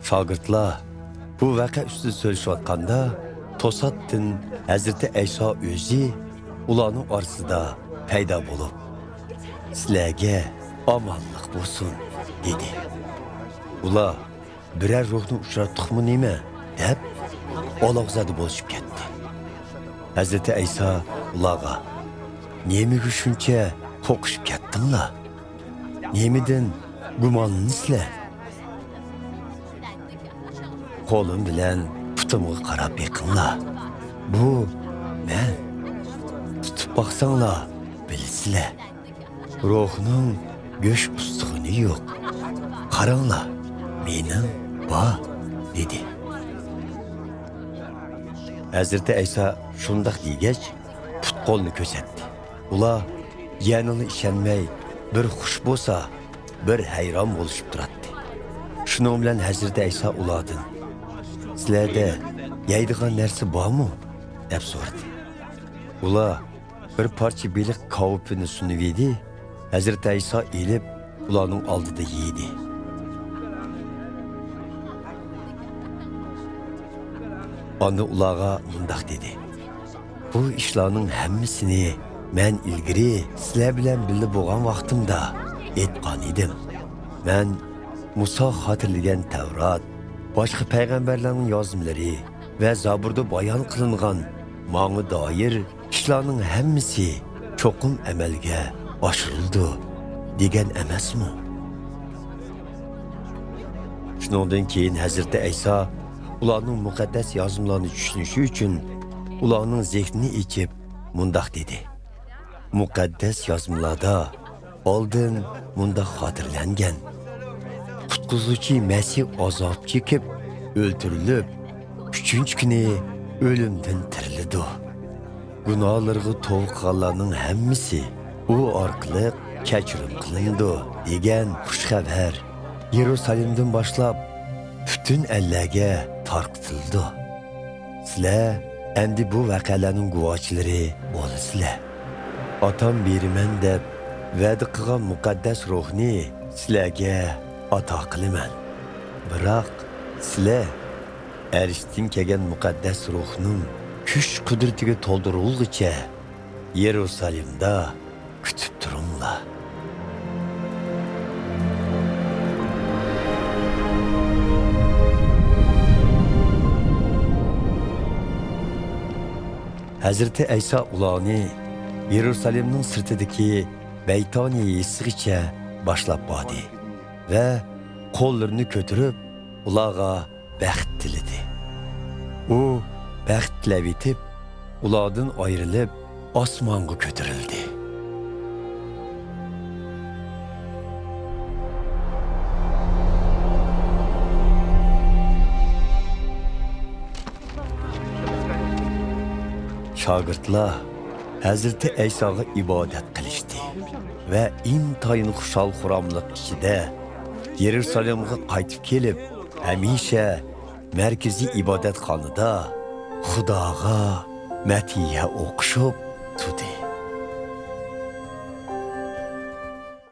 Shogirdlar bu voqea ustida so'rashayotganda to'satdan Hazrati Ayso o'zi ularning orasida paydo bo'lib, "Sizlarga omonlik bo'lsin" dedi. Ular biror ruhni uchratdikmi nima deb olog'zada bo'lishib ketdi. Hazrati Ayso ularga "Nemaga shuncha qo'rqishib ketdinglar? Nemidan gumonlaysizlar? Qo'lim bilan putimga qarab yiqinglar. Bu men. Tutib baqsanglar, bilsizlar. Ruhning go'sht ustig'ini yo'q. Qaranglar, mening bor" dedi. Hazrati Ayso shundoq degach, put qo'lni ko'rsatdi. Ular yanini ishonmay, bir xush bo'lsa, bir hayron bo'lishib turadi. Shuning bilan Hazrati Ayso ulardan "Sizlarda yeydigan narsa bormi?" deb so'radi. Ular bir parcha beliq kavupini sunib edi. Hazrati Ayso elib ularning oldida yedi. Onda ularga mundaq dedi: "Bu ishlarning hammasini men ilgari sizlar bilan birga bo'lgan vaqtimda aytgan edim. Men Musa xotirlagan Tavrat, boshqa payg'ambarlarning yozimlari va Zaburda bayon qilingan menga doir ishlarning hammasi cho'qim amalga oshirildi degan emasmi?" Shundan keyin Hazrati Ayso ularning muqaddas yozimlarini tushunishi uchun ularning zehnini ichib mundaq dedi: "Muqaddas yozimlarda oldin mundaq xotirlangan. Qutquzuvchi Masih azob chekib, o'ldirilib, 3-chi kuni o'limdan tirildi. Gunohlarga to'g'ri qilganlarning hammasi u orqali kechirim qilindi" degan xush xabar Yerusalimdan boshlab butun ellarga tarqatildi. Sizlar endi bu voqealarning guvohchilari bo'lasizlar. Otam beriman deb va'da qilgan muqaddas ruhni sizlarga ato qilaman. Biroq sizlar arishdan kelgan muqaddas ruhning kuch qudratiga to'ldirilguncha Yerusalimda kutib turinglar. Hazrati Ayso ularni Yerusalimning sirtidagi Baytoniya yesigicha boshlab bordi va qo'llarini ko'tarib ularga baxt tiladi. U baxt tilab etib, ulardan ayrilib osmonga ko'tarildi. Shogirdlar Hazrati Aysoga ibodat qilishdi va intayin xushal-xuramlik ichida Yerusalimga qaytib kelib, hamisha markaziy ibodatxonada Xudoga matiya o'qishib turdi.